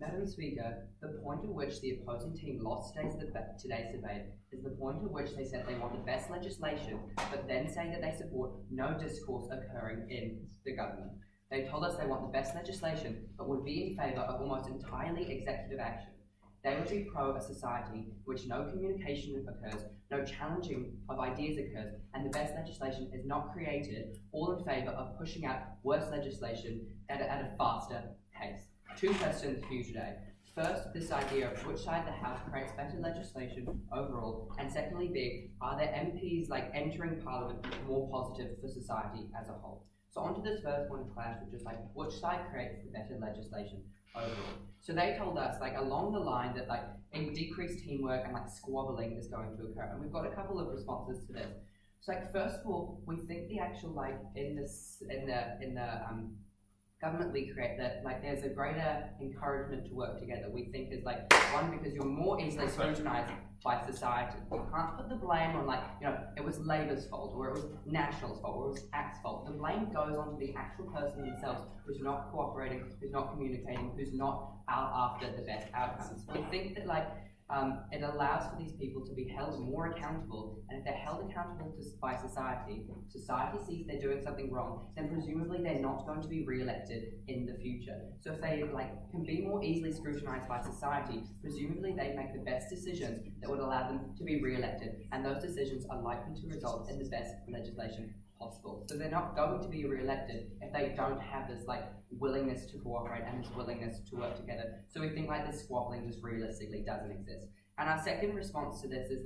Madam Speaker, the point at which the opposing team lost today's debate is the point at which they said they want the best legislation, but then saying that they support no discourse occurring in the government. They told us they want the best legislation, but would be in favour of almost entirely executive action. They would be pro a society in which no communication occurs, no challenging of ideas occurs, and the best legislation is not created, all in favour of pushing out worse legislation at a faster pace. Two questions for you today. First, this idea of which side the House creates better legislation overall, and secondly being, are there MPs entering Parliament more positive for society as a whole? So onto this first one clash, which is which side creates the better legislation overall. So they told us along the line that increased teamwork and squabbling is going to occur, and we've got a couple of responses to this. So first of all, we think the actual in the government we create that there's a greater encouragement to work together. We think is one, because you're more easily scrutinised by society. We can't put the blame on it was Labour's fault, or it was National's fault, or it was ACT's fault. The blame goes on to the actual person themselves who's not cooperating, who's not communicating, who's not out after the best outcomes. We think that it allows for these people to be held more accountable, and if they're held accountable by society sees they're doing something wrong, then presumably they're not going to be re-elected in the future. So if they can be more easily scrutinised by society, presumably they make the best decisions that would allow them to be re-elected, and those decisions are likely to result in the best legislation possible. So they're not going to be re-elected if they don't have this willingness to cooperate and this willingness to work together. So we think this squabbling just realistically doesn't exist. And our second response to this is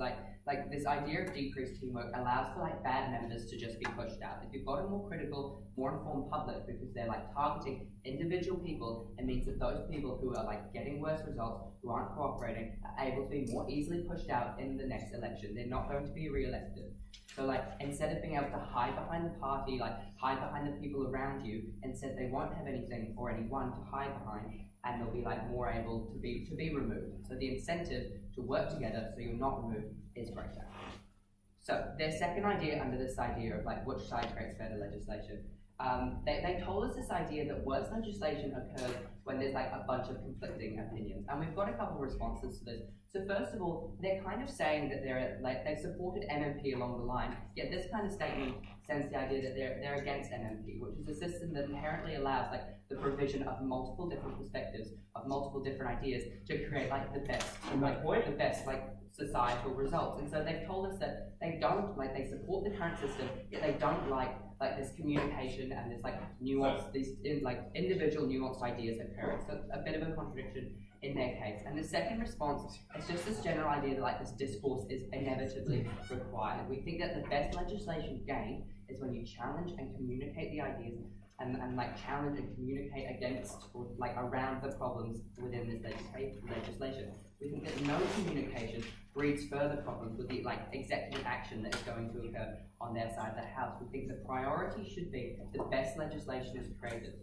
this idea of decreased teamwork allows for bad members to just be pushed out. If you've got a more critical, more informed public because they're targeting individual people, it means that those people who are getting worse results, who aren't cooperating, are able to be more easily pushed out in the next election. They're not going to be re-elected. So instead of being able to hide behind the party, hide behind the people around you, instead they won't have anything or anyone to hide behind, and they'll be more able to be removed. So the incentive to work together so you're not removed is greater. So their second idea under this idea of which side creates better legislation, they told us this idea that worse legislation occurs when there's a bunch of conflicting opinions, and we've got a couple of responses to this. So first of all, they're kind of saying that they've supported MMP along the line, yet this kind of statement sends the idea that they're against MMP, which is a system that inherently allows the provision of multiple different perspectives, of multiple different ideas to create the best societal results. And so they've told us that they don't they support the current system, yet they don't like this communication and this nuance, these individual nuanced ideas occurring. So it's a bit of a contradiction in their case. And the second response is just this general idea that this discourse is inevitably required. We think that the best legislation gained is when you challenge and communicate the ideas and challenge and communicate against or around the problems within this legislation. We think that no communication breeds further problems with the executive action that is going to occur on their side of the House. We think the priority should be the best legislation is created,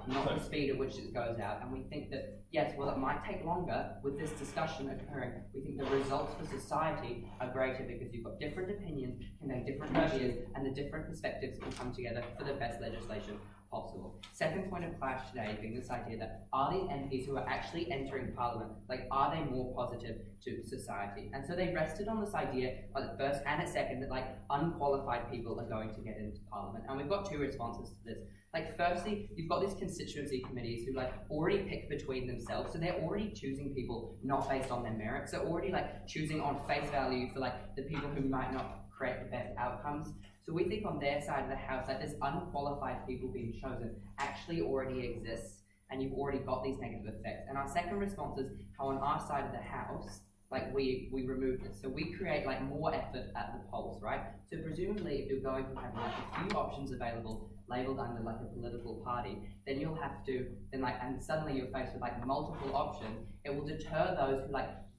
not the speed at which it goes out. And we think that, yes, well, it might take longer with this discussion occurring. We think the results for society are greater because you've got different opinions, convey different ideas, and the different perspectives can come together for the best legislation possible. Second point of clash today being this idea that are these MPs who are actually entering Parliament, are they more positive to society? And so they rested on this idea at first and at second that unqualified people are going to get into Parliament. And we've got two responses to this. Firstly, you've got these constituency committees who already pick between themselves, so they're already choosing people not based on their merits. They're already choosing on face value for the people who might not create the best outcomes. So we think on their side of the House this unqualified people being chosen actually already exists, and you've already got these negative effects. And our second response is how on our side of the House, we remove this. So we create more effort at the polls, right? So presumably if you're going to have a few options available labelled under a political party, then you'll have to, and suddenly you're faced with multiple options. It will deter those who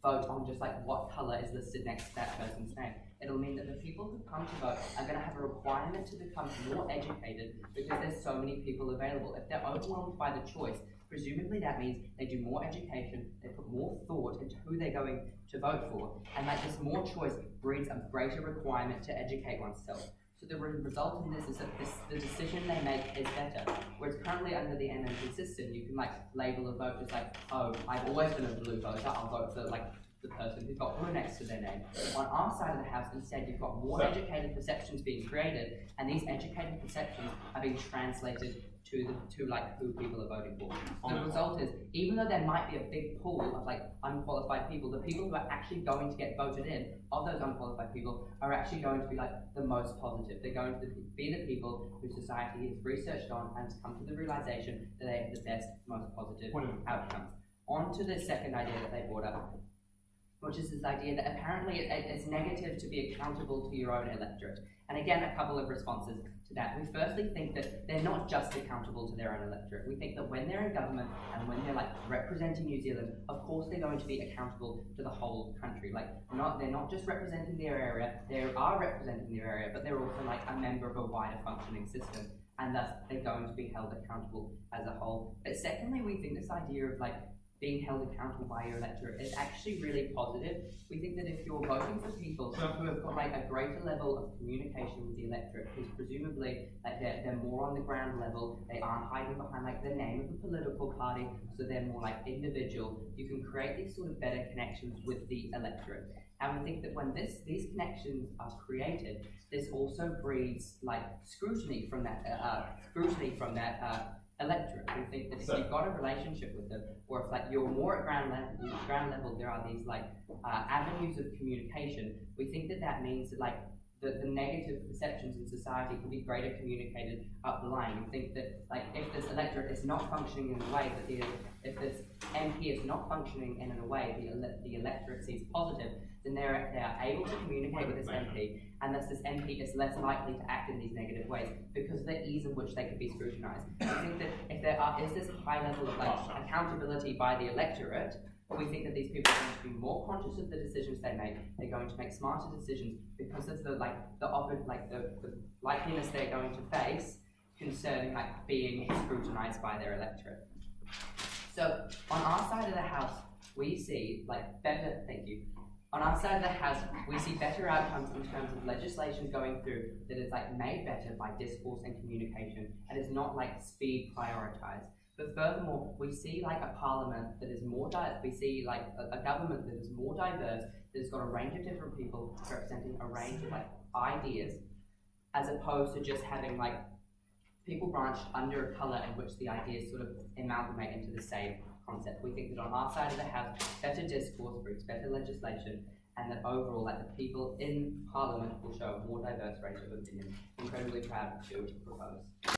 vote on just what colour is listed next to that person's name. It'll mean that the people who come to vote are going to have a requirement to become more educated because there's so many people available. If they're overwhelmed by the choice, presumably that means they do more education, they put more thought into who they're going to vote for, and this more choice breeds a greater requirement to educate oneself. So the result in this is that the decision they make is better. Whereas currently under the MMP system, you can like label a vote as like, oh, I've always been a blue voter, I'll vote for like the person who's got blue next to their name. On our side of the house, instead, you've got more educated perceptions being created, and these educated perceptions are being translated to like who people are voting for. So the result is, even though there might be a big pool of like unqualified people, the people who are actually going to get voted in of those unqualified people are actually going to be like the most positive. They're going to be the people who society has researched on and has come to the realization that they have the best, most positive outcomes. On to the second idea that they brought up, which is this idea that apparently it's negative to be accountable to your own electorate. And again, a couple of responses to that. We firstly think that they're not just accountable to their own electorate. We think that when they're in government and when they're like representing New Zealand, of course they're going to be accountable to the whole country. Like they're not just representing their area, they are representing their area, but they're also like a member of a wider functioning system. And thus they're going to be held accountable as a whole. But secondly, we think this idea of like being held accountable by your electorate is actually really positive. We think that if you're voting for people who have got like a greater level of communication with the electorate, who's presumably like they're more on the ground level, they aren't hiding behind like the name of a political party, so they're more like individual, you can create these sort of better connections with the electorate. And we think that when these connections are created, this also breeds like scrutiny from that electorate. We think that if you've got a relationship with them, or if like you're more at ground level, there are these like avenues of communication. We think that that means that like the negative perceptions in society can be greater communicated up the line. We think that like if this electorate is not functioning in a way that if this MP is not functioning in a way the electorate sees positive, then they are able to communicate with this MP, and thus this MP is less likely to act in these negative ways because of the ease in which they could be scrutinised. We think that if there is this high level of like accountability by the electorate, we think that these people are going to be more conscious of the decisions they make. They're going to make smarter decisions because of the likeliness they're going to face concerning like being scrutinised by their electorate. So on our side of the house, we see like better. Thank you. On our side of the house, we see better outcomes in terms of legislation going through that is like made better by discourse and communication, and is not like speed prioritized. But furthermore, we see like a parliament that is more we see like a government that is more diverse, that has got a range of different people representing a range of like ideas, as opposed to just having like people branched under a colour in which the ideas sort of amalgamate into the same concept. We think that on our side of the house, better discourse brings better legislation, and that overall, like the people in Parliament will show a more diverse range of opinions. Incredibly proud to propose.